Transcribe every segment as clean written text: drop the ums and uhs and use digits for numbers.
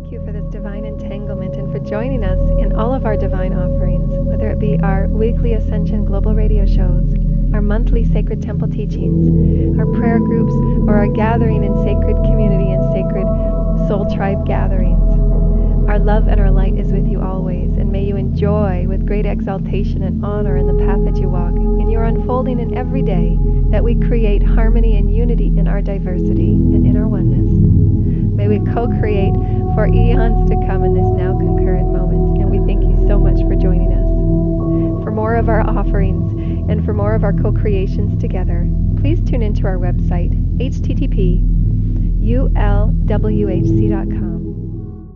Thank you for this divine entanglement and for joining us in all of our divine offerings, whether it be our weekly Ascension Global radio shows, our monthly Sacred Temple teachings, our prayer groups, or our gathering in sacred community and sacred soul tribe gatherings. Our love and our light is with you always, and may you enjoy with great exaltation and honor in the path that you walk, in your unfolding in every day, that we create harmony and unity in our diversity and in our oneness. May we co-create for eons to come in this now concurrent moment, and we thank you so much for joining us. For more of our offerings and for more of our co-creations together, please tune into our website, http://ulwhc.com.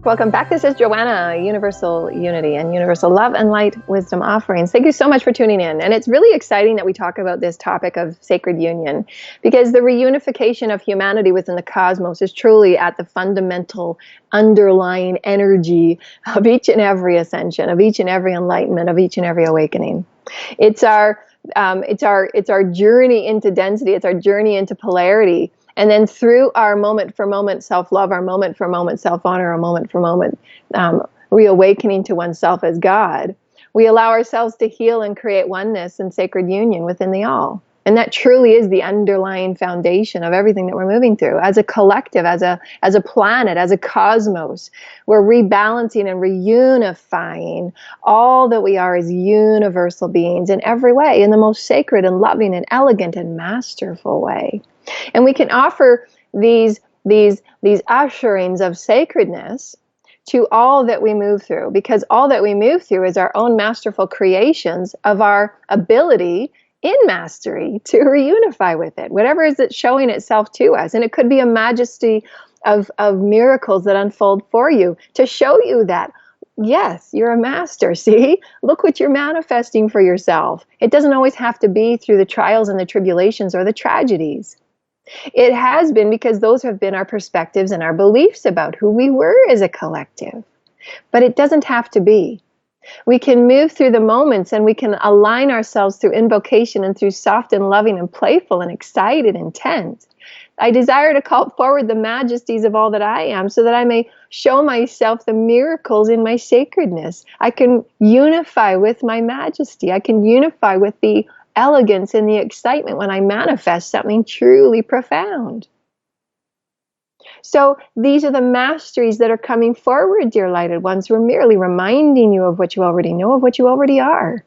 Welcome back. This is Joanna, Universal Unity and Universal Love and Light Wisdom Offerings. Thank you so much for tuning in. And it's really exciting that we talk about this topic of sacred union, because the reunification of humanity within the cosmos is truly at the fundamental underlying energy of each and every ascension, of each and every enlightenment, of each and every awakening. It's our journey into density. It's our journey into polarity. And then through our moment for moment self-love, our moment for moment self-honor, our moment for moment reawakening to oneself as God, we allow ourselves to heal and create oneness and sacred union within the all. And that truly is the underlying foundation of everything that we're moving through. As a collective, as a planet, as a cosmos, we're rebalancing and reunifying all that we are as universal beings in every way, in the most sacred and loving and elegant and masterful way. And we can offer these usherings of sacredness to all that we move through, because all that we move through is our own masterful creations of our ability in mastery to reunify with it, whatever is it showing itself to us. And it could be a majesty of miracles that unfold for you to show you that, yes, you're a master. See, look what you're manifesting for yourself. It doesn't always have to be through the trials and the tribulations or the tragedies. It has been because those have been our perspectives and our beliefs about who we were as a collective. But it doesn't have to be. We can move through the moments and we can align ourselves through invocation and through soft and loving and playful and excited intent. I desire to call forward the majesties of all that I am, so that I may show myself the miracles in my sacredness. I can unify with my majesty. I can unify with the elegance and the excitement when I manifest something truly profound. So these are the masteries that are coming forward, dear lighted ones. We're merely reminding you of what you already know, of what you already are.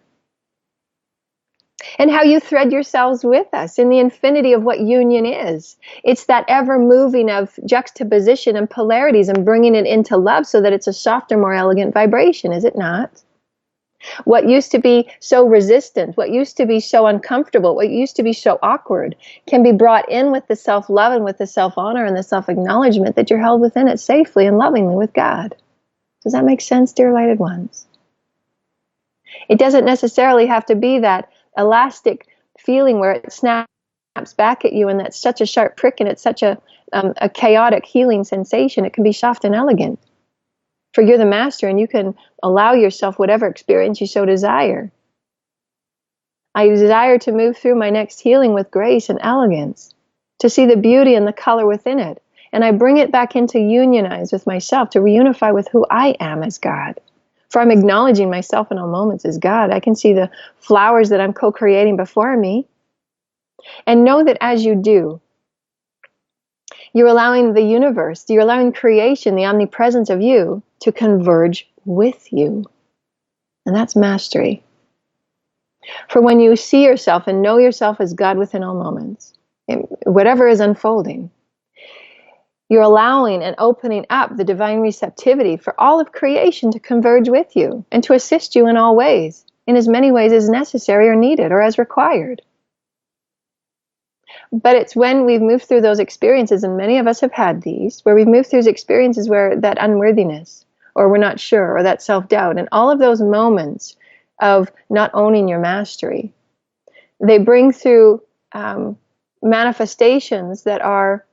And how you thread yourselves with us in the infinity of what union is. It's that ever moving of juxtaposition and polarities and bringing it into love so that it's a softer, more elegant vibration, is it not? What used to be so resistant, what used to be so uncomfortable, what used to be so awkward can be brought in with the self-love and with the self-honor and the self-acknowledgement that you're held within it safely and lovingly with God. Does that make sense, dear lighted ones? It doesn't necessarily have to be that elastic feeling where it snaps back at you and that's such a sharp prick and it's such a chaotic healing sensation. It can be soft and elegant. For you're the master and you can allow yourself whatever experience you so desire. I desire to move through my next healing with grace and elegance, to see the beauty and the color within it. And I bring it back into unionize with myself, to reunify with who I am as God. For I'm acknowledging myself in all moments as God. I can see the flowers that I'm co-creating before me. And know that as you do, you're allowing the universe, you're allowing creation, the omnipresence of you, to converge with you. And that's mastery. For when you see yourself and know yourself as God within all moments, whatever is unfolding, you're allowing and opening up the divine receptivity for all of creation to converge with you and to assist you in all ways, in as many ways as necessary or needed or as required. But it's when we've moved through those experiences, and many of us have had these, where we've moved through experiences where that unworthiness, or we're not sure, or that self-doubt, and all of those moments of not owning your mastery, they bring through manifestations that are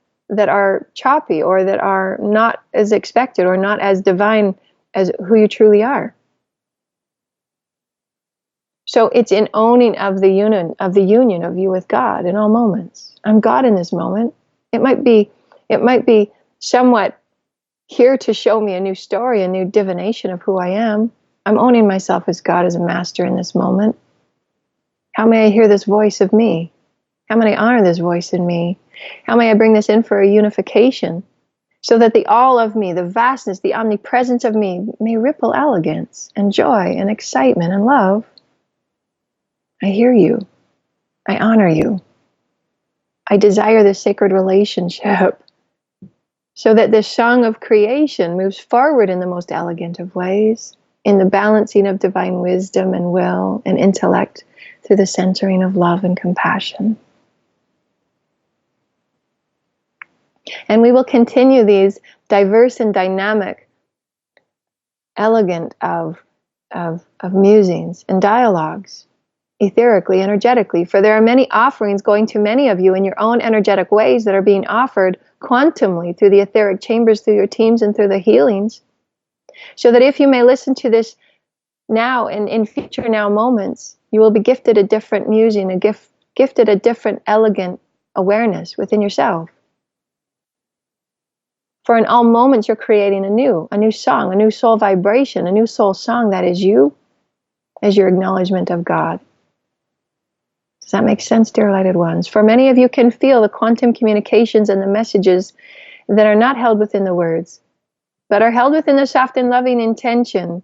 choppy, or that are not as expected, or not as divine as who you truly are. So it's in owning of the union of you with God in all moments. I'm God in this moment. It might be somewhat here to show me a new story, a new divination of who I am. I'm owning myself as God, as a master in this moment. How may I hear this voice of me? How may I honor this voice in me? How may I bring this in for a unification so that the all of me, the vastness, the omnipresence of me may ripple elegance and joy and excitement and love? I hear you. I honor you. I desire this sacred relationship so that this song of creation moves forward in the most elegant of ways, in the balancing of divine wisdom and will and intellect through the centering of love and compassion. And we will continue these diverse and dynamic, elegant of musings and dialogues, etherically, energetically, for there are many offerings going to many of you in your own energetic ways that are being offered quantumly through the etheric chambers, through your teams, and through the healings, so that if you may listen to this now and in future now moments, you will be gifted a different musing, gifted a different elegant awareness within yourself. For in all moments, you're creating a new song, a new soul vibration, a new soul song that is you, as your acknowledgement of God. Does that make sense, dear lighted ones? For many of you can feel the quantum communications and the messages that are not held within the words, but are held within the soft and loving intention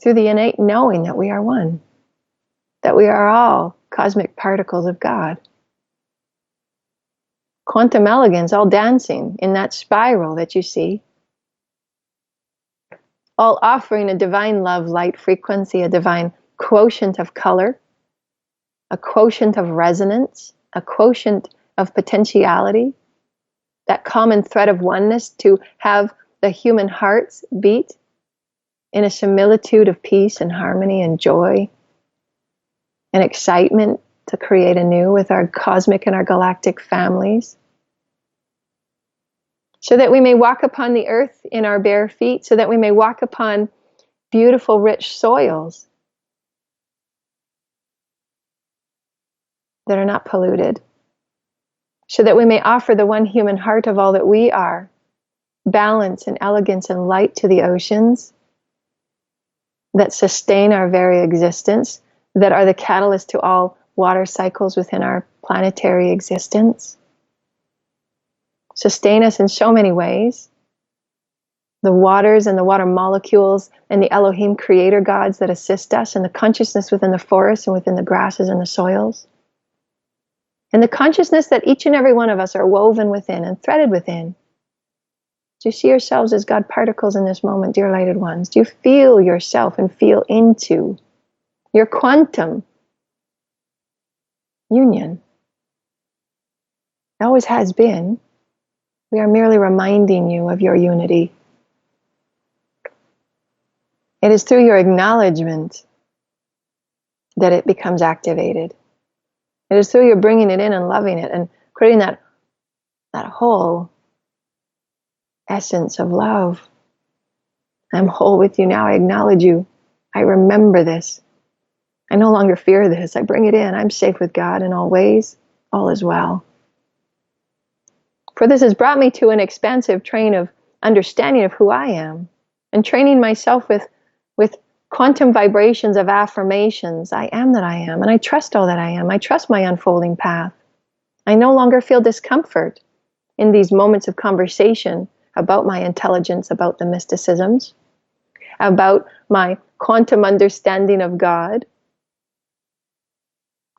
through the innate knowing that we are one, that we are all cosmic particles of God. Quantum elegance, all dancing in that spiral that you see, all offering a divine love, light frequency, a divine quotient of color, a quotient of resonance, a quotient of potentiality, that common thread of oneness to have the human hearts beat in a similitude of peace and harmony and joy and excitement to create anew with our cosmic and our galactic families, so that we may walk upon the earth in our bare feet, so that we may walk upon beautiful, rich soils that are not polluted, so that we may offer the one human heart of all that we are, balance and elegance and light to the oceans that sustain our very existence, that are the catalyst to all water cycles within our planetary existence. Sustain us in so many ways. The waters and the water molecules and the Elohim creator gods that assist us, and the consciousness within the forests and within the grasses and the soils. And the consciousness that each and every one of us are woven within and threaded within. Do you see yourselves as God particles in this moment, dear lighted ones? Do you feel yourself and feel into your quantum union? It always has been. We are merely reminding you of your unity. It is through your acknowledgement that it becomes activated. It is through your bringing it in and loving it and creating that whole essence of love. I'm whole with you now. I acknowledge you. I remember this. I no longer fear this. I bring it in. I'm safe with God in all ways. All is well. For this has brought me to an expansive train of understanding of who I am and training myself with quantum vibrations of affirmations. I am that I am, and I trust all that I am. I trust my unfolding path. I no longer feel discomfort in these moments of conversation about my intelligence, about the mysticisms, about my quantum understanding of God,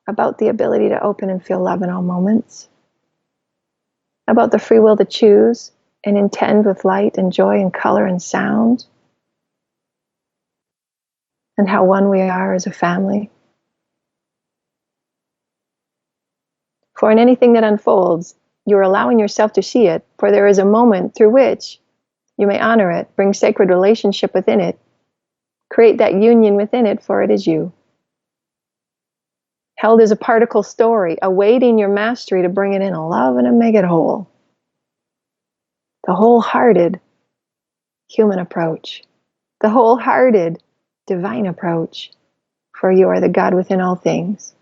about the ability to open and feel love in all moments, about the free will to choose and intend with light and joy and color and sound, and how one we are as a family. For in anything that unfolds, you're allowing yourself to see it, for there is a moment through which you may honor it, bring sacred relationship within it, create that union within it, for it is you. Held as a particle story, awaiting your mastery to bring it in a love and to make it whole. The wholehearted human approach, the wholehearted divine approach, for you are the God within all things.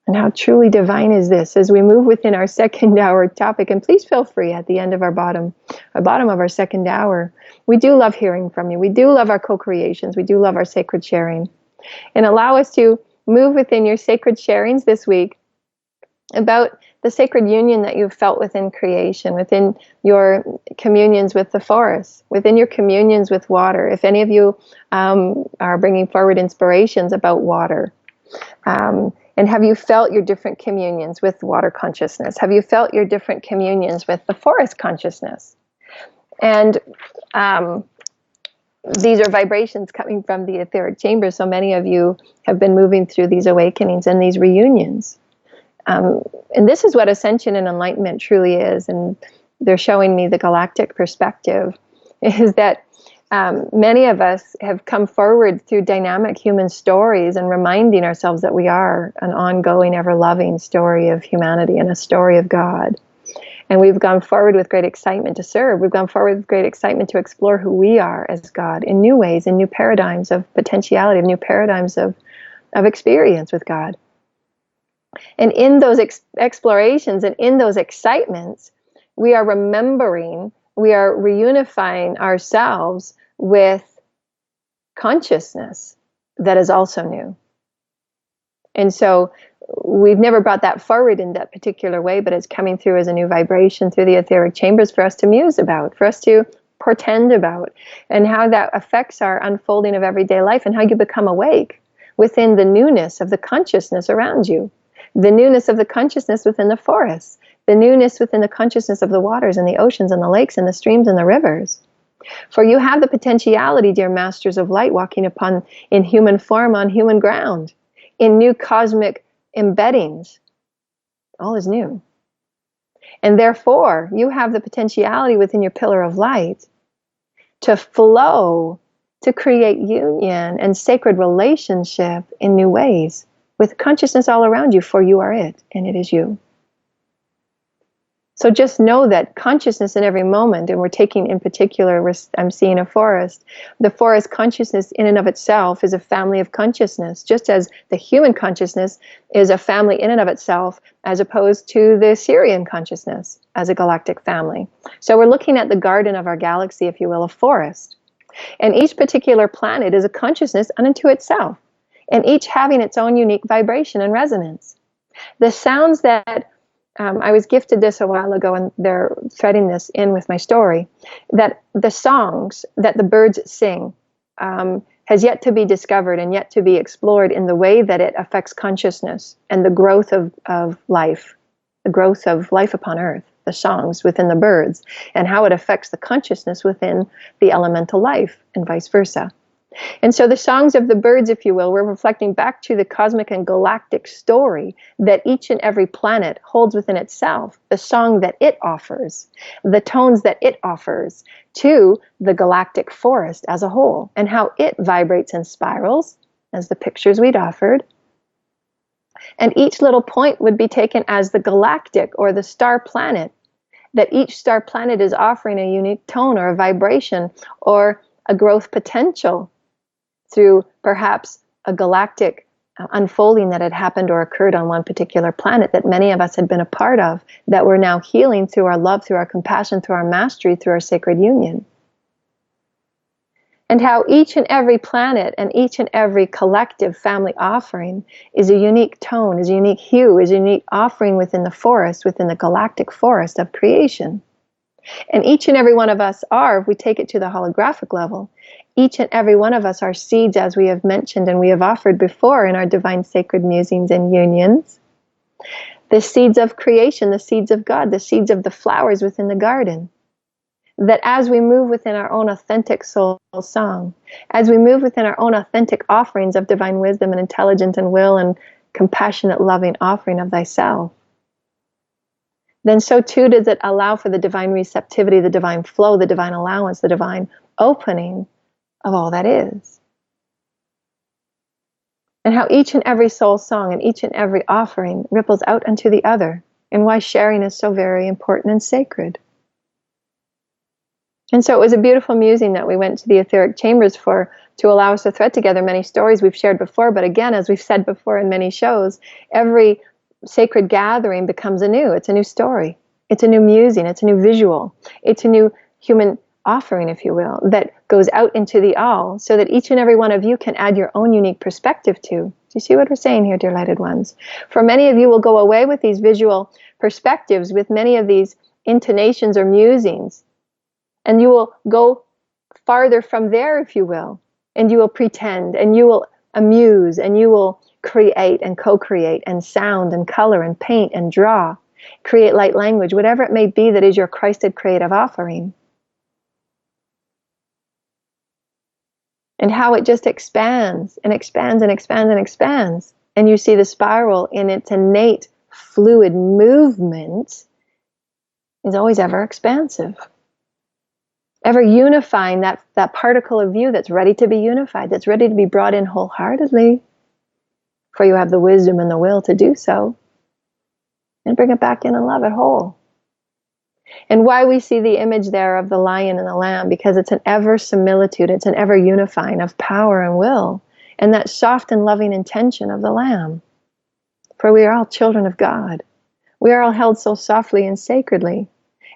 And how truly divine is this as we move within our second hour topic. And please feel free at the end of our bottom of our second hour. We do love hearing from you. We do love our co-creations. We do love our sacred sharing. And allow us to move within your sacred sharings this week about the sacred union that you've felt within creation, within your communions with the forest, within your communions with water. If any of you are bringing forward inspirations about water, and have you felt your different communions with water consciousness? Have you felt your different communions with the forest consciousness? And these are vibrations coming from the etheric chamber. So many of you have been moving through these awakenings and these reunions. And this is what ascension and enlightenment truly is. And they're showing me the galactic perspective is that many of us have come forward through dynamic human stories and reminding ourselves that we are an ongoing, ever-loving story of humanity and a story of God. And we've gone forward with great excitement to serve. We've gone forward with great excitement to explore who we are as God in new ways, in new paradigms of potentiality, of new paradigms of experience with God. And in those explorations and in those excitements, we are remembering, we are reunifying ourselves with consciousness that is also new. And so we've never brought that forward in that particular way, but it's coming through as a new vibration through the etheric chambers for us to muse about, for us to portend about, and how that affects our unfolding of everyday life and how you become awake within the newness of the consciousness around you, the newness of the consciousness within the forests, the newness within the consciousness of the waters and the oceans and the lakes and the streams and the rivers. For you have the potentiality, dear masters of light, walking upon in human form on human ground, in new cosmic embeddings. All is new. And therefore, you have the potentiality within your pillar of light to flow, to create union and sacred relationship in new ways with consciousness all around you, for you are it, and it is you. So just know that consciousness in every moment, and we're taking in particular, I'm seeing a forest. The forest consciousness in and of itself is a family of consciousness, just as the human consciousness is a family in and of itself, as opposed to the Sirian consciousness as a galactic family. So we're looking at the garden of our galaxy, if you will, a forest. And each particular planet is a consciousness unto itself, and each having its own unique vibration and resonance. The sounds that I was gifted this a while ago, and they're threading this in with my story, that the songs that the birds sing has yet to be discovered and yet to be explored in the way that it affects consciousness and the growth of life, the growth of life upon earth, the songs within the birds, and how it affects the consciousness within the elemental life, and vice versa. And so the songs of the birds, if you will, we're reflecting back to the cosmic and galactic story that each and every planet holds within itself, the song that it offers, the tones that it offers to the galactic forest as a whole, and how it vibrates and spirals, as the pictures we'd offered. And each little point would be taken as the galactic or the star planet, that each star planet is offering a unique tone or a vibration or a growth potential through perhaps a galactic unfolding that had happened or occurred on one particular planet that many of us had been a part of, that we're now healing through our love, through our compassion, through our mastery, through our sacred union. And how each and every planet and each and every collective family offering is a unique tone, is a unique hue, is a unique offering within the forest, within the galactic forest of creation. And each and every one of us are, if we take it to the holographic level, each and every one of us are seeds, as we have mentioned and we have offered before in our divine sacred musings and unions. The seeds of creation, the seeds of God, the seeds of the flowers within the garden. That as we move within our own authentic soul song, as we move within our own authentic offerings of divine wisdom and intelligence and will and compassionate, loving offering of thyself, then so too does it allow for the divine receptivity, the divine flow, the divine allowance, the divine opening of all that is. And how each and every soul song and each and every offering ripples out unto the other, and why sharing is so very important and sacred. And so it was a beautiful musing that we went to the etheric chambers for, to allow us to thread together many stories we've shared before. But again, as we've said before in many shows, every sacred gathering becomes anew. It's a new story. It's a new musing. It's a new visual. It's a new human offering, if you will, that goes out into the all so that each and every one of you can add your own unique perspective to. Do you see what we're saying here, dear lighted ones? For many of you will go away with these visual perspectives, with many of these intonations or musings, and you will go farther from there, if you will, and you will pretend, and you will amuse, and you will create and co-create and sound and color and paint and draw, create light language, whatever it may be that is your Christed creative offering. And how it just expands and expands and expands and expands. And you see the spiral in its innate fluid movement is always ever expansive. Ever unifying that particle of you that's ready to be unified, that's ready to be brought in wholeheartedly. For you have the wisdom and the will to do so. And bring it back in and love it whole. And why we see the image there of the lion and the lamb, because it's an ever similitude, it's an ever unifying of power and will, and that soft and loving intention of the lamb. For we are all children of God. We are all held so softly and sacredly.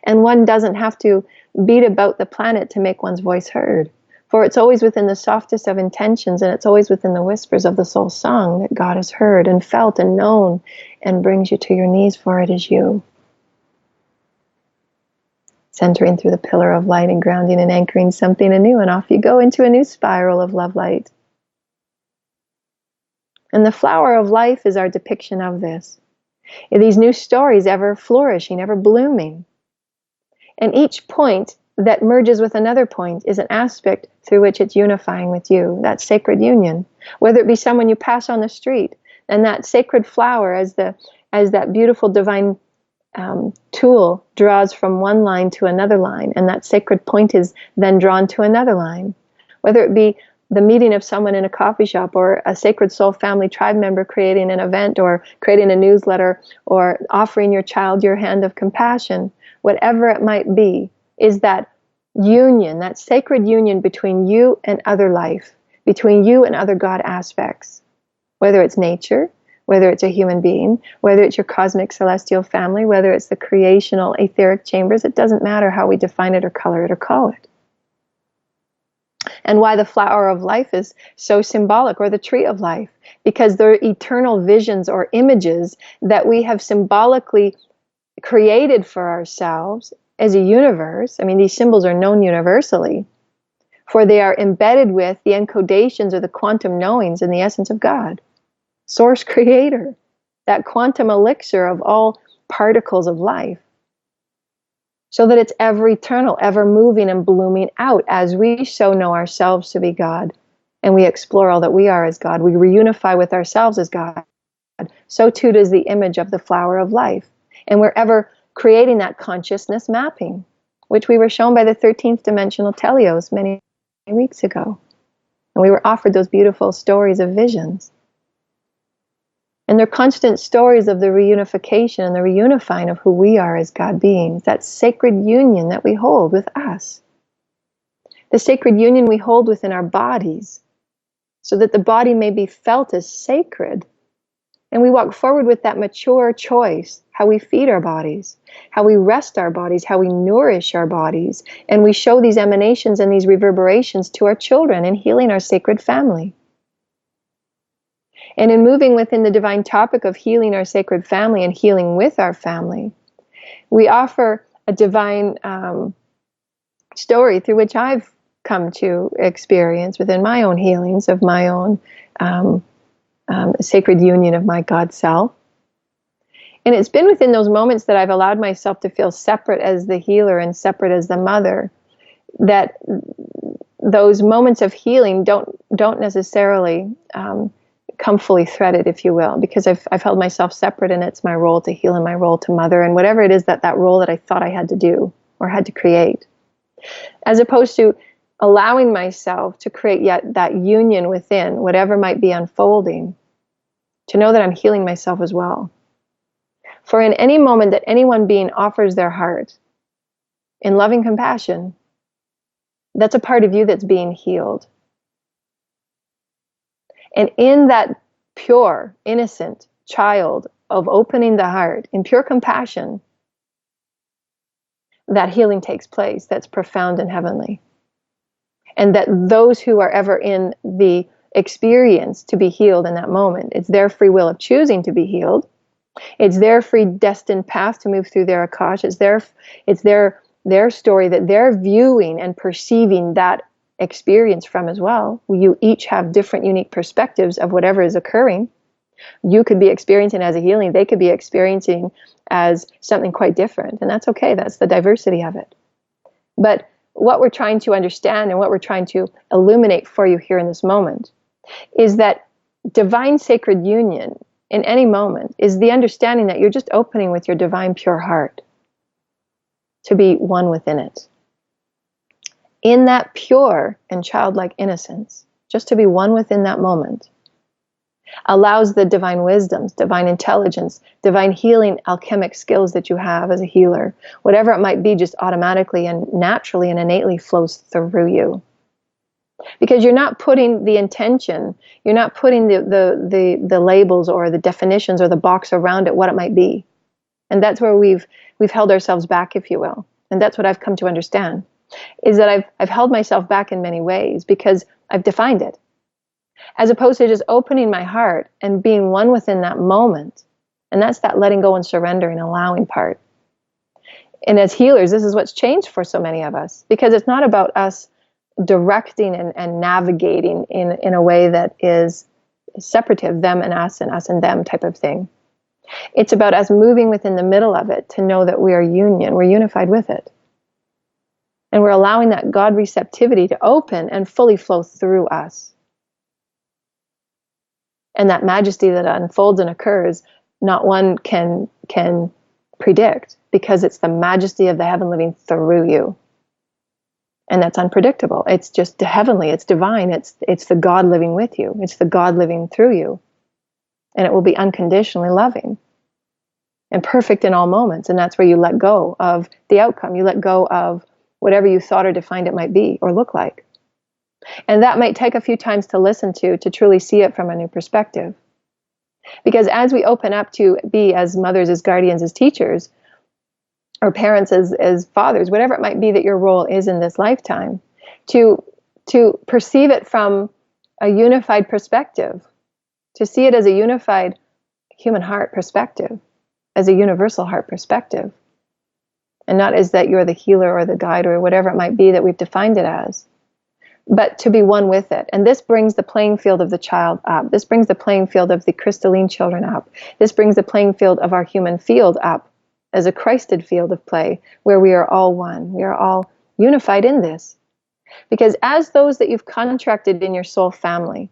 And one doesn't have to beat about the planet to make one's voice heard. For it's always within the softest of intentions, and it's always within the whispers of the soul song that God is heard and felt and known and brings you to your knees, for it is you. Centering through the pillar of light and grounding and anchoring something anew, and off you go into a new spiral of love light. And the flower of life is our depiction of this. These new stories ever flourishing, ever blooming. And each point that merges with another point is an aspect through which it's unifying with you, that sacred union. Whether it be someone you pass on the street, and that sacred flower as that beautiful divine tool draws from one line to another line, and that sacred point is then drawn to another line. Whether it be the meeting of someone in a coffee shop, or a sacred soul family tribe member creating an event, or creating a newsletter, or offering your child your hand of compassion, whatever it might be, is that union, that sacred union between you and other life, between you and other God aspects. Whether it's nature, whether it's a human being, whether it's your cosmic celestial family, whether it's the creational etheric chambers, it doesn't matter how we define it or color it or call it. And why the flower of life is so symbolic, or the tree of life, because they're eternal visions or images that we have symbolically created for ourselves as a universe. I mean, these symbols are known universally, for they are embedded with the encodations or the quantum knowings in the essence of God, source creator, that quantum elixir of all particles of life, so that it's ever eternal, ever moving and blooming out as we so know ourselves to be God, and we explore all that we are as God. We reunify with ourselves as God. So too does the image of the flower of life. And we're ever creating that consciousness mapping, which we were shown by the 13th dimensional teleos many weeks ago. And we were offered those beautiful stories of visions. And they're constant stories of the reunification and the reunifying of who we are as God beings, that sacred union that we hold with us. The sacred union we hold within our bodies, so that the body may be felt as sacred. And we walk forward with that mature choice, how we feed our bodies, how we rest our bodies, how we nourish our bodies. And we show these emanations and these reverberations to our children in healing our sacred family. And in moving within the divine topic of healing our sacred family and healing with our family, we offer a divine story through which I've come to experience within my own healings of my own sacred union of my God self. And it's been within those moments that I've allowed myself to feel separate as the healer and separate as the mother, that those moments of healing don't necessarily come fully threaded, if you will, because I've held myself separate, and it's my role to heal and my role to mother, and whatever it is that role that I thought I had to do or had to create, as opposed to allowing myself to create yet that union within whatever might be unfolding, to know that I'm healing myself as well. For in any moment that any one being offers their heart in loving compassion, that's a part of you that's being healed. And in that pure, innocent child of opening the heart in pure compassion, that healing takes place that's profound and heavenly. And that those who are ever in the experience to be healed in that moment, it's their free will of choosing to be healed. It's their free destined path to move through their akash. It's their story that they're viewing and perceiving that experience from as well. You each have different unique perspectives of whatever is occurring. You could be experiencing as a healing. They could be experiencing as something quite different. And that's okay. That's the diversity of it. But what we're trying to understand and what we're trying to illuminate for you here in this moment is that divine sacred union in any moment is the understanding that you're just opening with your divine pure heart to be one within it. In that pure and childlike innocence, just to be one within that moment, allows the divine wisdoms, divine intelligence, divine healing, alchemic skills that you have as a healer, whatever it might be, just automatically and naturally and innately flows through you. Because you're not putting the intention, you're not putting the labels or the definitions or the box around it, what it might be. And that's where we've held ourselves back, if you will. And that's what I've come to understand, is that I've held myself back in many ways because I've defined it. As opposed to just opening my heart and being one within that moment. And that's that letting go and surrender and allowing part. And as healers, this is what's changed for so many of us. Because it's not about us directing and navigating in a way that is separative, them and us and them type of thing. It's about us moving within the middle of it to know that we are union, we're unified with it. And we're allowing that God receptivity to open and fully flow through us. And that majesty that unfolds and occurs, not one can predict, because it's the majesty of the heaven living through you. And that's unpredictable. It's just heavenly, it's divine, it's the God living with you, it's the God living through you. And it will be unconditionally loving and perfect in all moments. And that's where you let go of the outcome. You let go of whatever you thought or defined it might be or look like. And that might take a few times to listen to truly see it from a new perspective. Because as we open up to be as mothers, as guardians, as teachers, or parents, as fathers, whatever it might be that your role is in this lifetime, to perceive it from a unified perspective, to see it as a unified human heart perspective, as a universal heart perspective, and not as that you're the healer or the guide or whatever it might be that we've defined it as, but to be one with it. And this brings the playing field of the child up. This brings the playing field of the crystalline children up. This brings the playing field of our human field up as a Christed field of play, where we are all one. We are all unified in this. Because as those that you've contracted in your soul family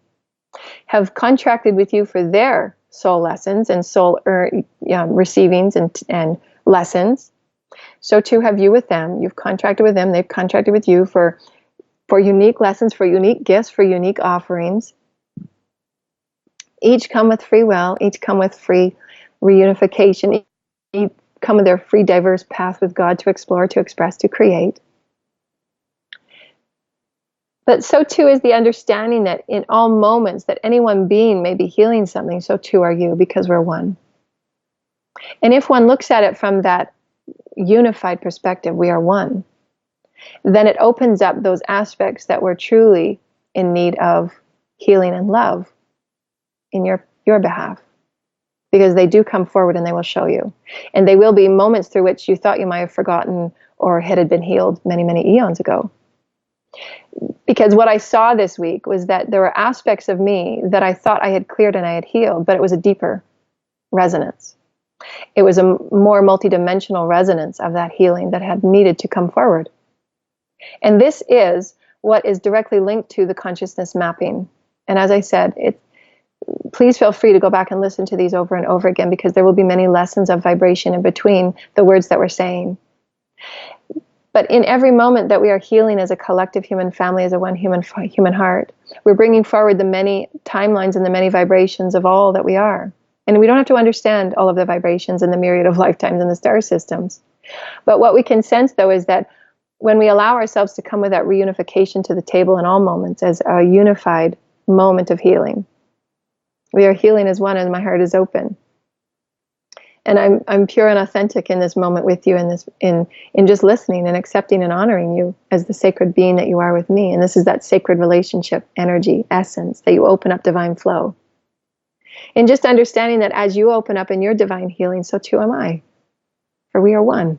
have contracted with you for their soul lessons and soul receivings and lessons, so too have you with them. You've contracted with them. They've contracted with you for unique lessons, for unique gifts, for unique offerings. Each come with free will. Each come with free reunification. Each come with their free, diverse path with God to explore, to express, to create. But so too is the understanding that in all moments that any one being may be healing something, so too are you, because we're one. And if one looks at it from that unified perspective, we are one, then it opens up those aspects that we're truly in need of healing and love in your behalf. Because they do come forward and they will show you. And they will be moments through which you thought you might have forgotten or had been healed many, many eons ago. Because what I saw this week was that there were aspects of me that I thought I had cleared and I had healed, but it was a deeper resonance. It was a more multidimensional resonance of that healing that had needed to come forward. And this is what is directly linked to the consciousness mapping. And as I said, please feel free to go back and listen to these over and over again, because there will be many lessons of vibration in between the words that we're saying. But in every moment that we are healing as a collective human family, as a one human heart, we're bringing forward the many timelines and the many vibrations of all that we are. And we don't have to understand all of the vibrations and the myriad of lifetimes in the star systems. But what we can sense, though, is that when we allow ourselves to come with that reunification to the table in all moments as a unified moment of healing, we are healing as one, and my heart is open. And I'm pure and authentic in this moment with you, in just listening and accepting and honoring you as the sacred being that you are with me. And this is that sacred relationship, energy, essence, that you open up divine flow. And just understanding that as you open up in your divine healing, so too am I. For we are one.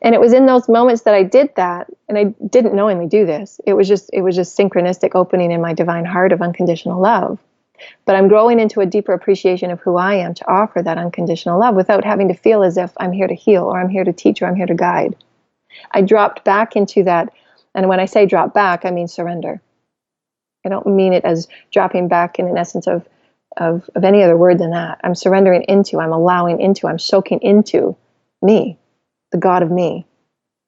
And it was in those moments that I did that, and I didn't knowingly do this. It was just synchronistic opening in my divine heart of unconditional love. But I'm growing into a deeper appreciation of who I am to offer that unconditional love without having to feel as if I'm here to heal, or I'm here to teach, or I'm here to guide. I dropped back into that. And when I say drop back, I mean surrender. I don't mean it as dropping back in an essence of any other word than that. I'm surrendering into, I'm allowing into, I'm soaking into me, the God of me,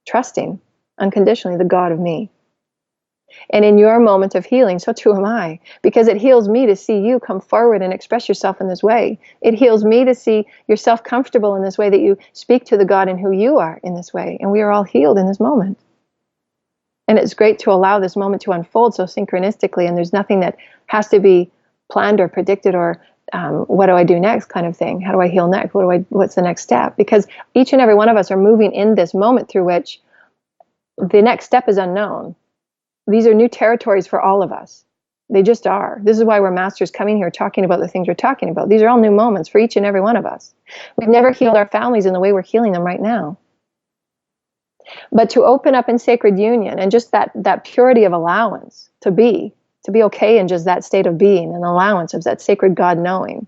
trusting unconditionally the God of me. And in your moment of healing, so too am I, because it heals me to see you come forward and express yourself in this way. It heals me to see yourself comfortable in this way, that you speak to the God in who you are in this way. And we are all healed in this moment. And it's great to allow this moment to unfold so synchronistically, and there's nothing that has to be planned or predicted, or what do I do next kind of thing. How do I heal next? What's the next step? Because each and every one of us are moving in this moment through which the next step is unknown. These are new territories for all of us. They just are. This is why we're masters coming here talking about the things we're talking about. These are all new moments for each and every one of us. We've never healed our families in the way we're healing them right now. But to open up in sacred union, and just that purity of allowance to be okay in just that state of being, and allowance of that sacred God knowing.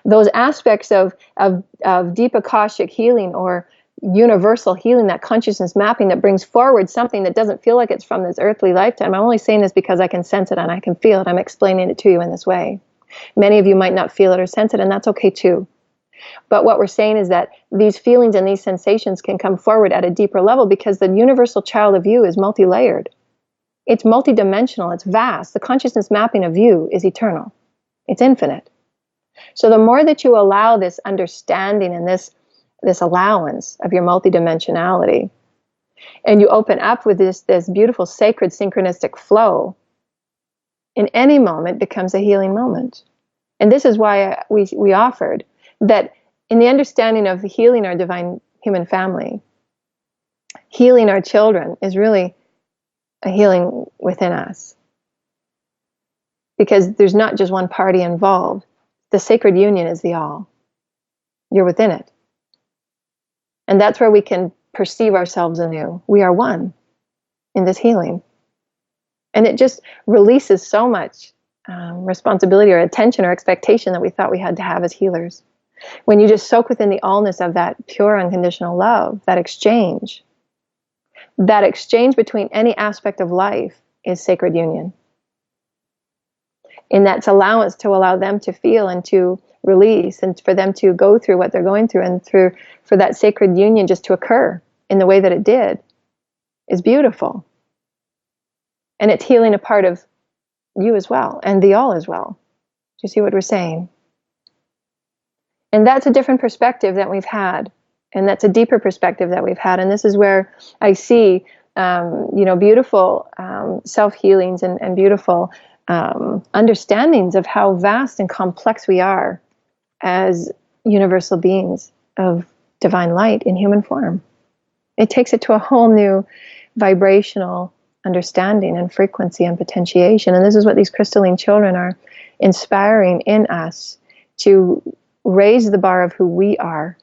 Those aspects of deep Akashic healing, or universal healing, that consciousness mapping that brings forward something that doesn't feel like it's from this earthly lifetime. I'm only saying this because I can sense it and I can feel it. I'm explaining it to you in this way. Many of you might not feel it or sense it, and that's okay too. But what we're saying is that these feelings and these sensations can come forward at a deeper level, because the universal child of you is multi-layered. It's multidimensional. It's vast. The consciousness mapping of you is eternal. It's infinite. So the more that you allow this understanding and this allowance of your multidimensionality, and you open up with this beautiful sacred synchronistic flow, in any moment becomes a healing moment. And this is why we offered that in the understanding of healing our divine human family, healing our children is really a healing within us. Because there's not just one party involved. The sacred union is the all. You're within it. And that's where we can perceive ourselves anew. We are one in this healing. And it just releases so much responsibility or attention or expectation that we thought we had to have as healers. When you just soak within the allness of that pure unconditional love, that exchange between any aspect of life is sacred union. And that's allowance to allow them to feel and to release, and for them to go through what they're going through, and for that sacred union just to occur in the way that it did is beautiful. And it's healing a part of you as well, and the all as well. Do you see what we're saying? And that's a different perspective that we've had. And that's a deeper perspective that we've had. And this is where I see, beautiful self-healings and beautiful understandings of how vast and complex we are as universal beings of divine light in human form. It takes it to a whole new vibrational understanding and frequency and potentiation. And this is what these crystalline children are inspiring in us, to raise the bar of who we are.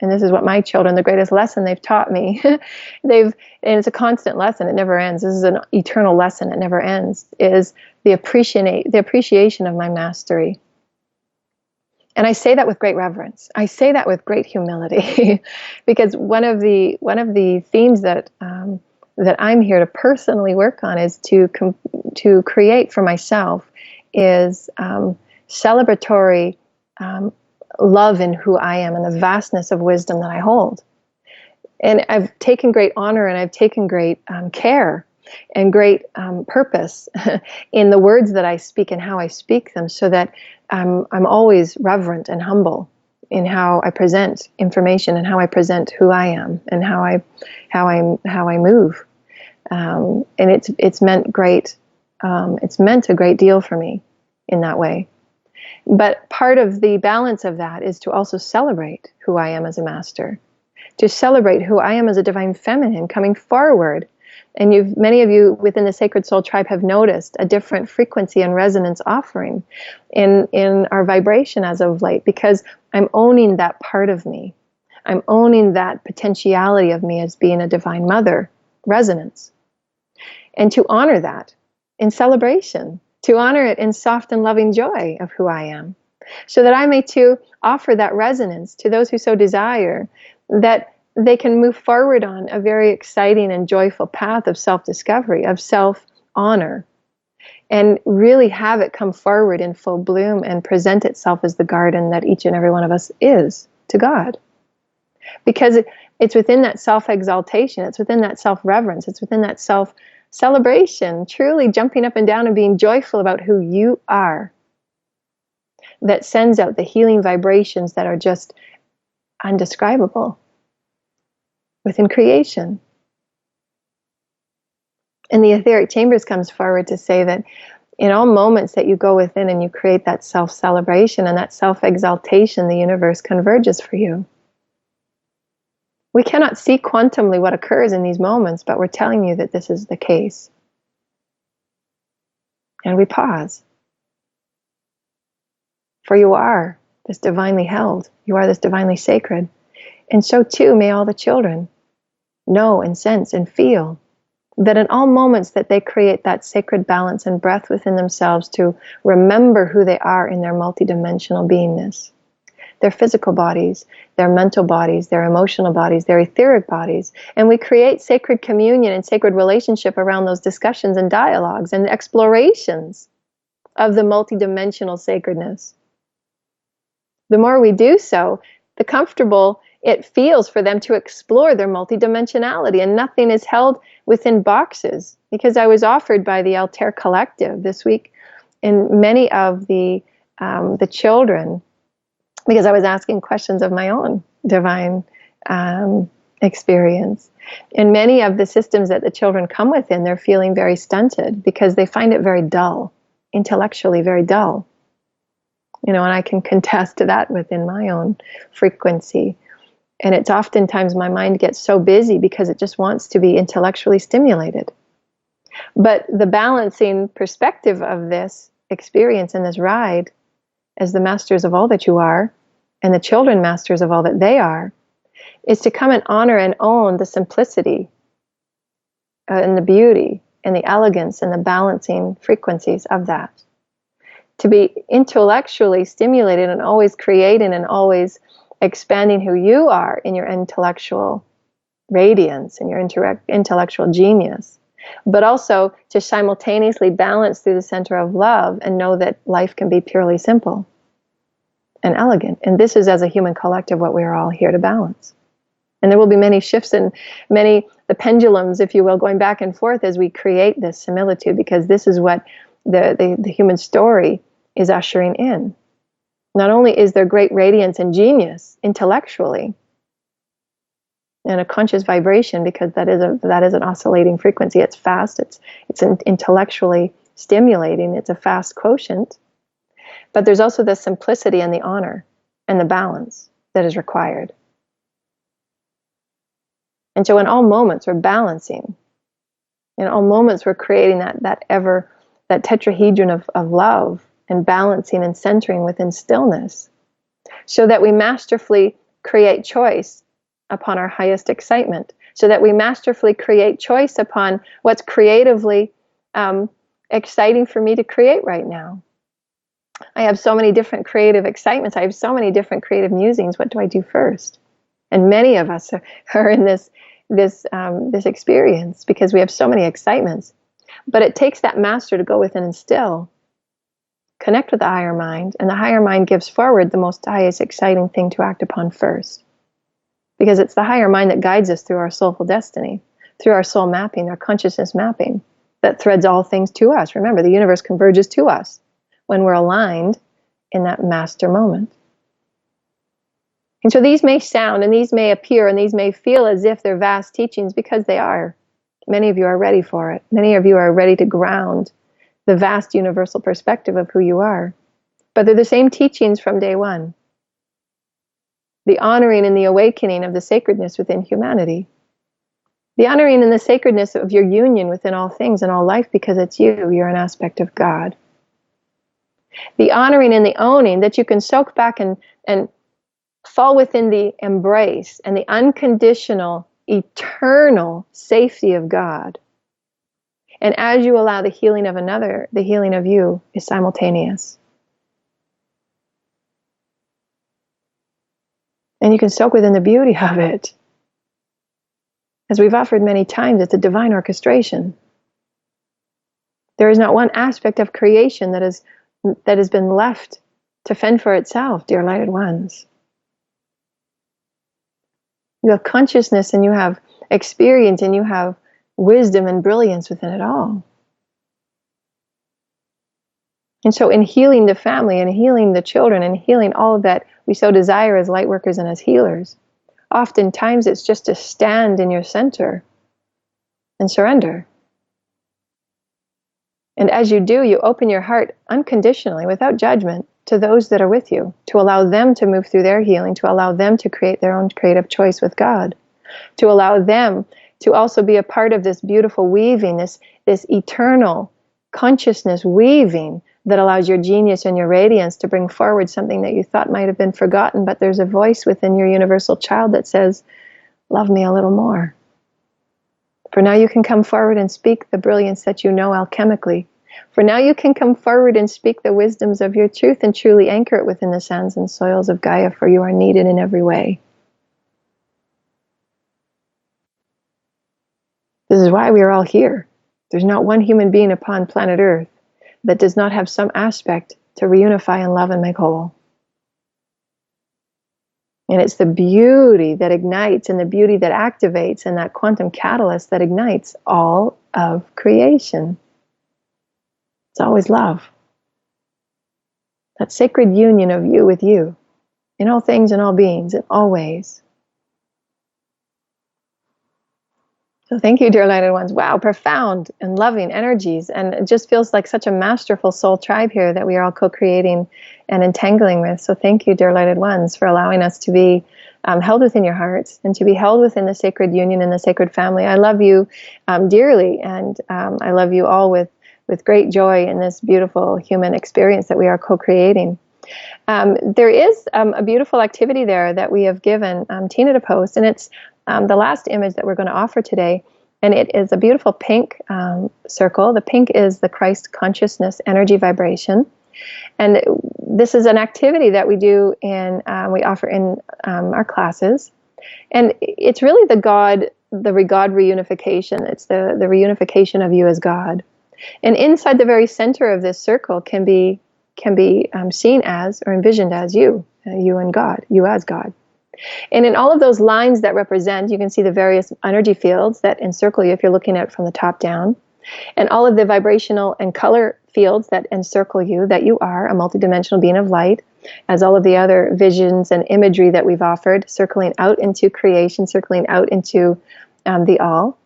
And this is what my children, the greatest lesson they've taught me, and it's a constant lesson, it never ends. This is an eternal lesson, it never ends, is the appreciation of my mastery. And I say that with great reverence. I say that with great humility, because one of the themes that I'm here to personally work on is to create for myself is celebratory love in who I am and the vastness of wisdom that I hold. And I've taken great honor, and I've taken great care and great purpose in the words that I speak and how I speak them, so that I'm always reverent and humble in how I present information and how I present who I am and how I move. And it's meant great. It's meant a great deal for me in that way. But part of the balance of that is to also celebrate who I am as a master, to celebrate who I am as a divine feminine coming forward. And many of you within the Sacred Soul Tribe have noticed a different frequency and resonance offering in our vibration as of late, because I'm owning that part of me. I'm owning that potentiality of me as being a divine mother resonance. And to honor that in celebration, to honor it in soft and loving joy of who I am, so that I may too offer that resonance to those who so desire, that they can move forward on a very exciting and joyful path of self-discovery, of self-honor, and really have it come forward in full bloom and present itself as the garden that each and every one of us is to God. Because it's within that self-exaltation, it's within that self-reverence, it's within that self-celebration, truly jumping up and down and being joyful about who you are, that sends out the healing vibrations that are just undescribable within creation. And the etheric chambers comes forward to say that in all moments that you go within and you create that self-celebration and that self-exaltation, the universe converges for you. We cannot see quantumly what occurs in these moments, but we're telling you that this is the case. And we pause. For you are this divinely held. You are this divinely sacred. And so too may all the children know and sense and feel that in all moments that they create that sacred balance and breath within themselves to remember who they are in their multidimensional beingness, their physical bodies, their mental bodies, their emotional bodies, their etheric bodies. And we create sacred communion and sacred relationship around those discussions and dialogues and explorations of the multidimensional sacredness. The more we do so, the comfortable it feels for them to explore their multidimensionality, and nothing is held within boxes. Because I was offered by the Altair Collective this week in many of the children, because I was asking questions of my own divine experience. In many of the systems that the children come within, they're feeling very stunted because they find it very dull, intellectually very dull. And I can contest to that within my own frequency. And it's oftentimes my mind gets so busy because it just wants to be intellectually stimulated. But the balancing perspective of this experience and this ride, as the masters of all that you are, and the children masters of all that they are, is to come and honor and own the simplicity and the beauty and the elegance and the balancing frequencies of that. To be intellectually stimulated and always creating and always expanding who you are in your intellectual radiance and your intellectual genius, but also to simultaneously balance through the center of love and know that life can be purely simple and elegant. And this is, as a human collective, what we are all here to balance. And there will be many shifts and the pendulums, if you will, going back and forth as we create this similitude, because this is what the human story is ushering in. Not only is there great radiance and genius intellectually and a conscious vibration, because that is an oscillating frequency. It's fast. It's intellectually stimulating. It's a fast quotient. But there's also the simplicity and the honor and the balance that is required. And so in all moments we're balancing. In all moments we're creating that tetrahedron of love, and balancing and centering within stillness, so that we masterfully create choice upon our highest excitement, so that we masterfully create choice upon what's creatively exciting for me to create right now. I have so many different creative excitements. I have so many different creative musings. What do I do first? And many of us are in this experience because we have so many excitements. But it takes that master to go within and still connect with the higher mind, and the higher mind gives forward the most highest exciting thing to act upon first. Because it's the higher mind that guides us through our soulful destiny, through our soul mapping, our consciousness mapping, that threads all things to us. Remember, the universe converges to us when we're aligned in that master moment. And so these may sound, and these may appear, and these may feel as if they're vast teachings, because they are. Many of you are ready for it. Many of you are ready to ground the vast universal perspective of who you are. But they're the same teachings from day one. The honoring and the awakening of the sacredness within humanity. The honoring and the sacredness of your union within all things and all life, because it's you. You're an aspect of God. The honoring and the owning that you can soak back and fall within the embrace and the unconditional, eternal safety of God. And as you allow the healing of another, the healing of you is simultaneous. And you can soak within the beauty of it. As we've offered many times, it's a divine orchestration. There is not one aspect of creation that has been left to fend for itself, dear lighted ones. You have consciousness and you have experience and you have wisdom and brilliance within it all. And so in healing the family and healing the children and healing all of that we so desire as light workers and as healers, oftentimes it's just to stand in your center and surrender. And as you do, you open your heart unconditionally, without judgment, to those that are with you, to allow them to move through their healing, to allow them to create their own creative choice with God, to allow them to also be a part of this beautiful weaving, this eternal consciousness weaving that allows your genius and your radiance to bring forward something that you thought might have been forgotten, but there's a voice within your universal child that says, love me a little more. For now you can come forward and speak the brilliance that you know alchemically. For now you can come forward and speak the wisdoms of your truth and truly anchor it within the sands and soils of Gaia, for you are needed in every way. This is why we are all here. There's not one human being upon planet Earth that does not have some aspect to reunify and love and make whole. And it's the beauty that ignites and the beauty that activates and that quantum catalyst that ignites all of creation. It's always love. That sacred union of you with you in all things and all beings and all ways. So thank you, dear lighted ones. Wow, profound and loving energies. And it just feels like such a masterful soul tribe here that we are all co-creating and entangling with. So thank you, dear lighted ones, for allowing us to be held within your hearts and to be held within the sacred union and the sacred family. I love you dearly, and I love you all with great joy in this beautiful human experience that we are co-creating. There is a beautiful activity there that we have given Tina to post, and it's the last image that we're going to offer today, and it is a beautiful pink circle. The pink is the Christ consciousness energy vibration, and this is an activity that we do we offer in our classes, and it's really the God reunification. It's the reunification of you as God, and inside the very center of this circle can be seen as or envisioned as you and God, you as God. And in all of those lines that represent, you can see the various energy fields that encircle you if you're looking at it from the top down, and all of the vibrational and color fields that encircle you, that you are a multidimensional being of light, as all of the other visions and imagery that we've offered, circling out into creation, circling out into the all.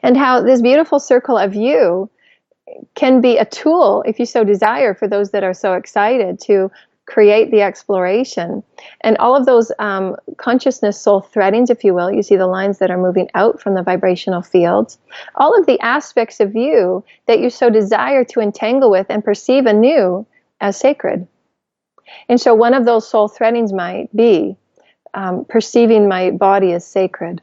And how this beautiful circle of you can be a tool, if you so desire, for those that are so excited to create the exploration. And all of those consciousness soul threadings, if you will, you see the lines that are moving out from the vibrational fields, all of the aspects of you that you so desire to entangle with and perceive anew as sacred. And so one of those soul threadings might be perceiving my body as sacred.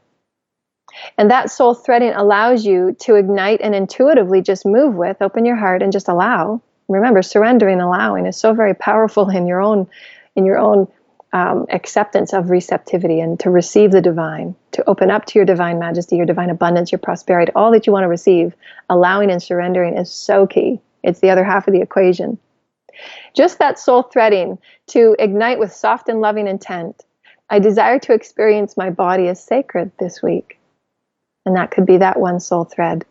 And that soul threading allows you to ignite and intuitively just move with, open your heart and just allow. Remember, surrendering, allowing is so very powerful in your own acceptance of receptivity and to receive the divine, to open up to your divine majesty, your divine abundance, your prosperity, all that you want to receive. Allowing and surrendering is so key. It's the other half of the equation. Just that soul threading to ignite with soft and loving intent. I desire to experience my body as sacred this week. And that could be that one soul thread.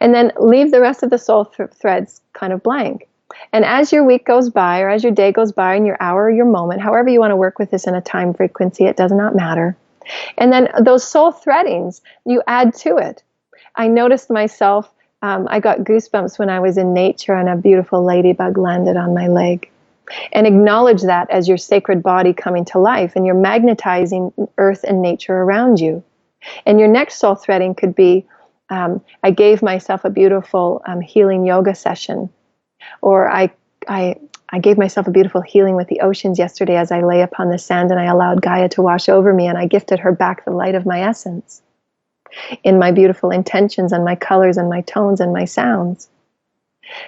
And then leave the rest of the soul threads kind of blank. And as your week goes by, or as your day goes by, and your hour or your moment, however you want to work with this in a time frequency, it does not matter. And then those soul threadings, you add to it. I noticed myself, I got goosebumps when I was in nature and a beautiful ladybug landed on my leg. And acknowledge that as your sacred body coming to life, and you're magnetizing earth and nature around you. And your next soul threading could be, I gave myself a beautiful healing yoga session, or I gave myself a beautiful healing with the oceans yesterday as I lay upon the sand, and I allowed Gaia to wash over me, and I gifted her back the light of my essence in my beautiful intentions and my colors and my tones and my sounds.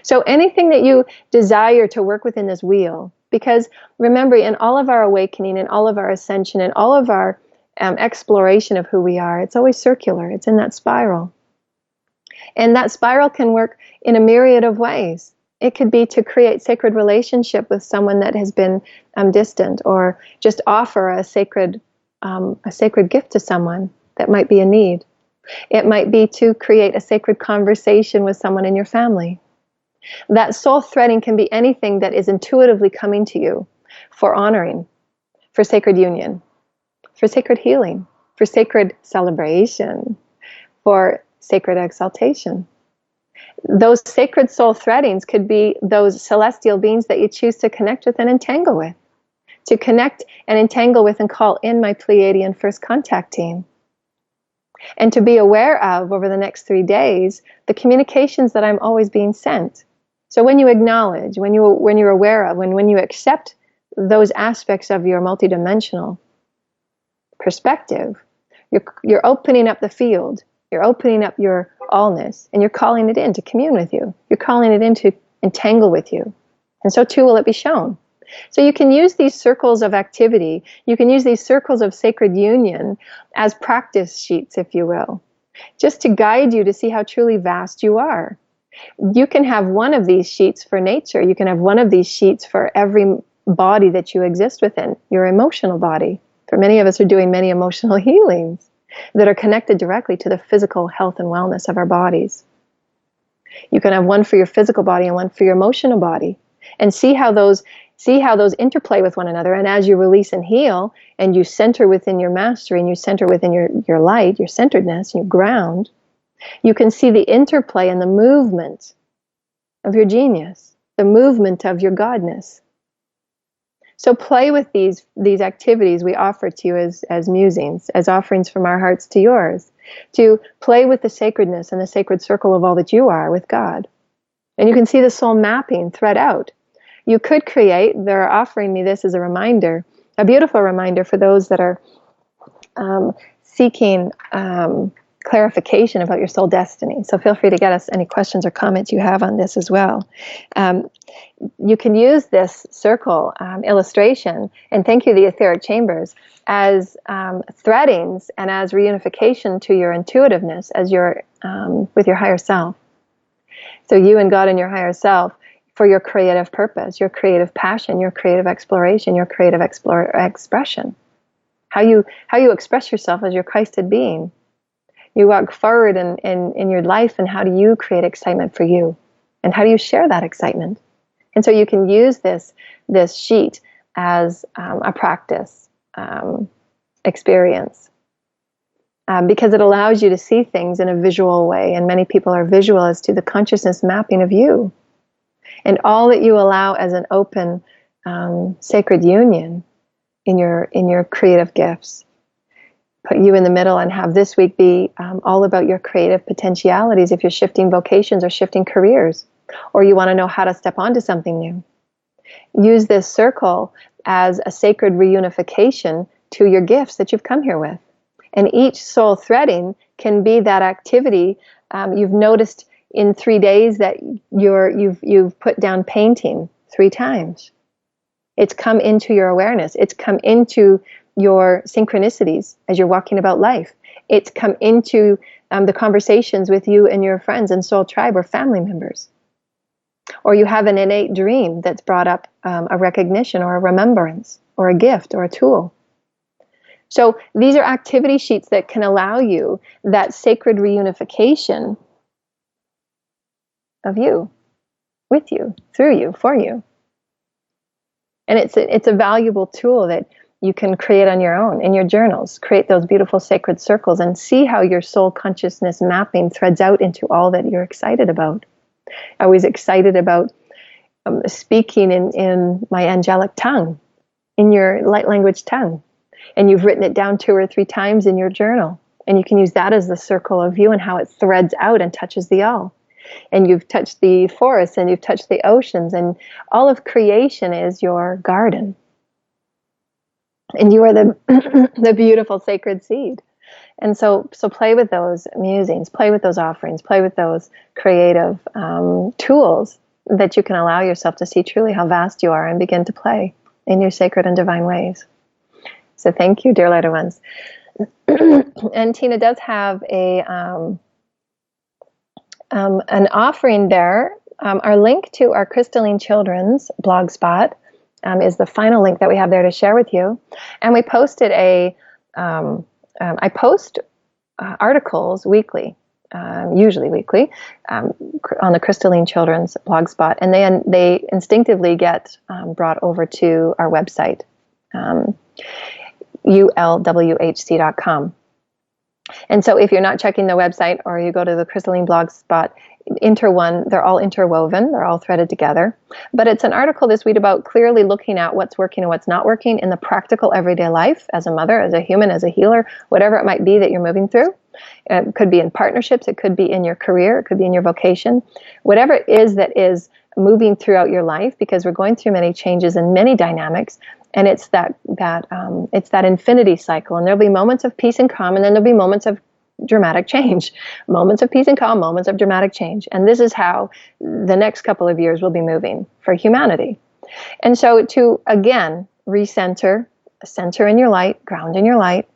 So anything that you desire to work within this wheel, because remember, in all of our awakening, in all of our ascension, in all of our exploration of who we are, it's always circular. It's in that spiral. And that spiral can work in a myriad of ways. It could be to create sacred relationship with someone that has been distant, or just offer a sacred gift to someone that might be in need. It might be to create a sacred conversation with someone in your family. That soul threading can be anything that is intuitively coming to you for honoring, for sacred union, for sacred healing, for sacred celebration, for sacred exaltation. Those sacred soul threadings could be those celestial beings that you choose to connect with and entangle with. To connect and entangle with and call in my Pleiadian first contact team. And to be aware of, over the next 3 days, the communications that I'm always being sent. So when you acknowledge, when you're aware of, when you accept those aspects of your multidimensional perspective, you're opening up the field, you're opening up your allness, and you're calling it in to commune with you. You're calling it in to entangle with you. And so too will it be shown. So you can use these circles of activity, you can use these circles of sacred union as practice sheets, if you will, just to guide you to see how truly vast you are. You can have one of these sheets for nature. You can have one of these sheets for every body that you exist within, your emotional body. For many of us are doing many emotional healings that are connected directly to the physical health and wellness of our bodies. You can have one for your physical body and one for your emotional body, and see how those interplay with one another. And as you release and heal, and you center within your mastery, and you center within your light, your centeredness, and you ground, you can see the interplay and the movement of your genius, the movement of your godness. So play with these activities we offer to you as musings, as offerings from our hearts to yours, to play with the sacredness and the sacred circle of all that you are with God. And you can see the soul mapping thread out. You could create, they're offering me this as a reminder, a beautiful reminder for those that are seeking clarification about your soul destiny. So feel free to get us any questions or comments you have on this as well. You can use this circle illustration, and thank you, the etheric chambers, as threadings and as reunification to your intuitiveness as your with your higher self. So you and God and your higher self, for your creative purpose, your creative passion, your creative exploration, your creative expression. How you express yourself as your Christed being. You walk forward in your life, and how do you create excitement for you? And how do you share that excitement? And so you can use this sheet as a practice experience because it allows you to see things in a visual way. And many people are visual as to the consciousness mapping of you. And all that you allow as an open sacred union in your creative gifts. Put you in the middle and have this week be all about your creative potentialities if you're shifting vocations or shifting careers, or you want to know how to step onto something new. Use this circle as a sacred reunification to your gifts that you've come here with. And each soul threading can be that activity. You've noticed in 3 days that you've put down painting 3 times. It's come into your awareness. It's come into your synchronicities as you're walking about life. It's come into the conversations with you and your friends and soul tribe or family members. Or you have an innate dream that's brought up a recognition or a remembrance or a gift or a tool. So these are activity sheets that can allow you that sacred reunification of you, with you, through you, for you. And it's a valuable tool that you can create on your own, in your journals. Create those beautiful sacred circles and see how your soul consciousness mapping threads out into all that you're excited about. I was excited about speaking in my angelic tongue, in your light language tongue. And you've written it down 2 or 3 times in your journal. And you can use that as the circle of you and how it threads out and touches the all. And you've touched the forests and you've touched the oceans, and all of creation is your garden. And you are the the beautiful sacred seed. And so play with those musings, play with those offerings, play with those creative tools that you can allow yourself to see truly how vast you are and begin to play in your sacred and divine ways. So thank you, dear lighter ones. And Tina does have an offering there. Our link to our Crystalline Children's blog spot is the final link that we have there to share with you. And we posted I post articles weekly, usually weekly, on the Crystalline Children's blog spot, and they instinctively get brought over to our website, ulwhc.com. And so if you're not checking the website, or you go to the Crystalline blog spot, they're all interwoven, they're all threaded together. But it's an article this week about clearly looking at what's working and what's not working in the practical everyday life as a mother, as a human, as a healer, whatever it might be that you're moving through. It could be in partnerships, it could be in your career, it could be in your vocation, whatever it is that is moving throughout your life, because we're going through many changes and many dynamics. And it's that infinity cycle. And there'll be moments of peace and calm, and then there'll be moments of dramatic change. Moments of peace and calm, moments of dramatic change. And this is how the next couple of years will be moving for humanity. And so to, again, recenter, center in your light, ground in your light,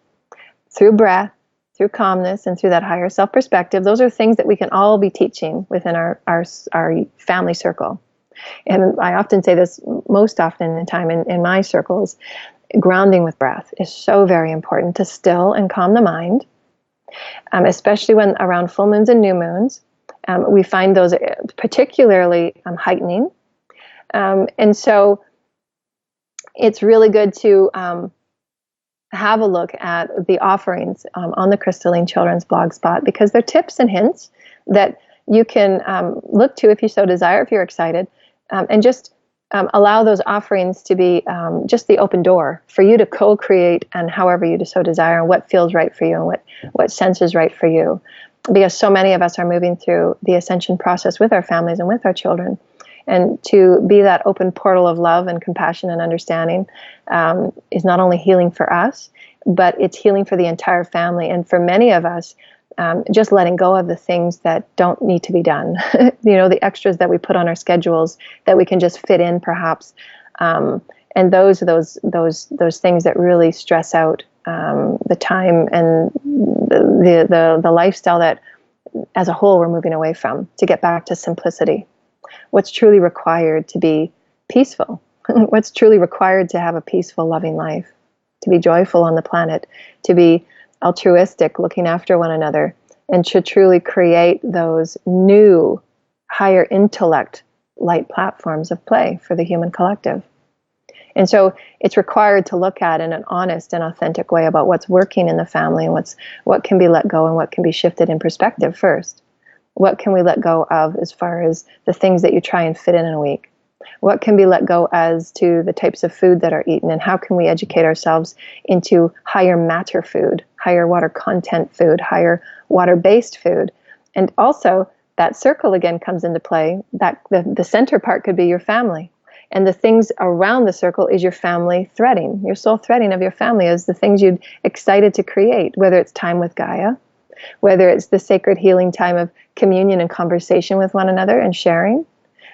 through breath, through calmness, and through that higher self perspective, those are things that we can all be teaching within our family circle. And I often say this most often in time in my circles, grounding with breath is so very important to still and calm the mind, especially when around full moons and new moons. We find those particularly heightening. And so it's really good to have a look at the offerings on the Crystalline Children's blog spot, because they're tips and hints that you can look to if you so desire, if you're excited. And just allow those offerings to be just the open door for you to co-create, and however you so desire, and what feels right for you, and what sense is right for you. Because so many of us are moving through the ascension process with our families and with our children. And to be that open portal of love and compassion and understanding is not only healing for us, but it's healing for the entire family. And for many of us, just letting go of the things that don't need to be done, the extras that we put on our schedules that we can just fit in, perhaps, and those things that really stress out the time and the lifestyle that, as a whole, we're moving away from, to get back to simplicity. What's truly required to be peaceful? What's truly required to have a peaceful, loving life? To be joyful on the planet, to be altruistic, looking after one another, and to truly create those new, higher intellect light platforms of play for the human collective. And so it's required to look at in an honest and authentic way about what's working in the family, and what can be let go and what can be shifted in perspective first. What can we let go of as far as the things that you try and fit in a week? What can be let go as to the types of food that are eaten, and how can we educate ourselves into higher matter food, higher water content food, higher water-based food? And also, that circle again comes into play, that the center part could be your family. And the things around the circle is your family threading. Your soul threading of your family is the things you'd excited to create, whether it's time with Gaia, whether it's the sacred healing time of communion and conversation with one another and sharing.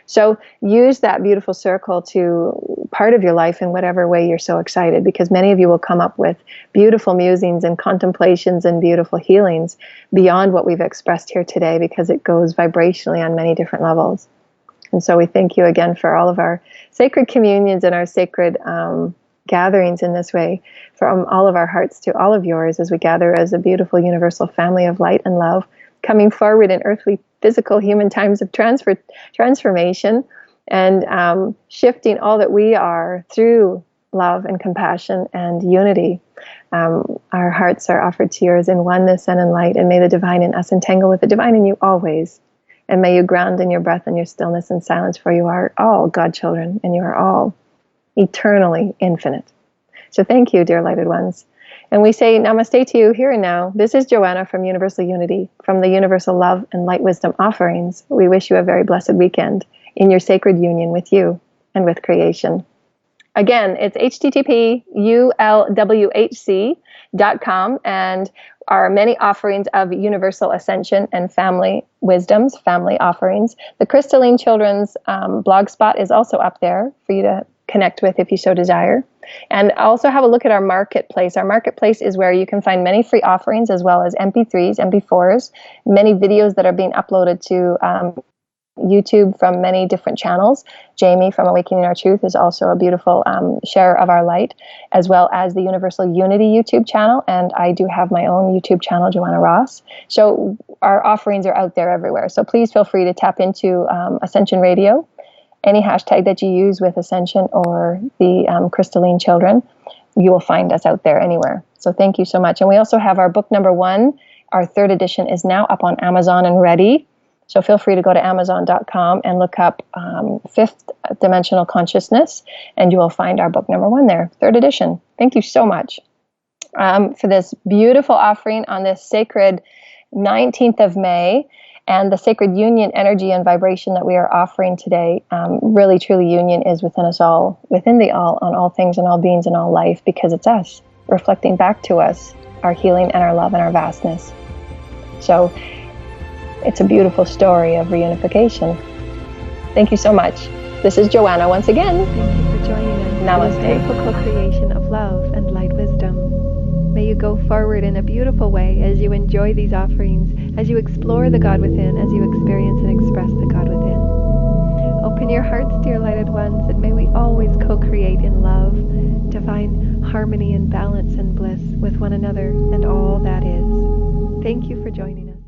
So use that beautiful circle to part of your life in whatever way you're so excited, because many of you will come up with beautiful musings and contemplations and beautiful healings beyond what we've expressed here today, because it goes vibrationally on many different levels. And so we thank you again for all of our sacred communions and our sacred gatherings in this way, from all of our hearts to all of yours, as we gather as a beautiful universal family of light and love, coming forward in earthly, physical, human times of transformation, and shifting all that we are through love and compassion and unity. Our hearts are offered to yours in oneness and in light, and may the divine in us entangle with the divine in you always. And may you ground in your breath and your stillness and silence, for you are all God children, and you are all eternally infinite. So thank you, dear lighted ones. And we say namaste to you here and now. This is Joanna from Universal Unity, from the Universal Love and Light Wisdom Offerings. We wish you a very blessed weekend in your sacred union with you and with creation. Again, it's http://ulwhc.com, and our many offerings of universal ascension and family wisdoms, family offerings. The Crystalline Children's blog spot is also up there for you to connect with if you so desire. And also have a look at our marketplace. Our marketplace is where you can find many free offerings, as well as MP3s, MP4s, many videos that are being uploaded to YouTube from many different channels. Jamie from Awakening Our Truth is also a beautiful share of our light, as well as the Universal Unity YouTube channel. And I do have my own YouTube channel, Joanna Ross. So our offerings are out there everywhere. So please feel free to tap into Ascension Radio, any hashtag that you use with Ascension or the Crystalline Children. You will find us out there anywhere. So thank you so much. And we also have our book number 1. Our 3rd edition is now up on Amazon and ready. So feel free to go to Amazon.com and look up 5th Dimensional Consciousness, and you will find our book number 1 there, 3rd edition. Thank you so much for this beautiful offering on this sacred 19th of May, and the sacred union energy and vibration that we are offering today. Really, truly, union is within us all, within the all, on all things and all beings and all life, because it's us, reflecting back to us our healing and our love and our vastness. So it's a beautiful story of reunification. Thank you so much. This is Joanna once again. Thank you for joining us. Namaste. In this beautiful co-creation of love and light wisdom. May you go forward in a beautiful way as you enjoy these offerings, as you explore the God within, as you experience and express the God within. Open your hearts, dear lighted ones, and may we always co-create in love, divine harmony and balance and bliss with one another and all that is. Thank you for joining us.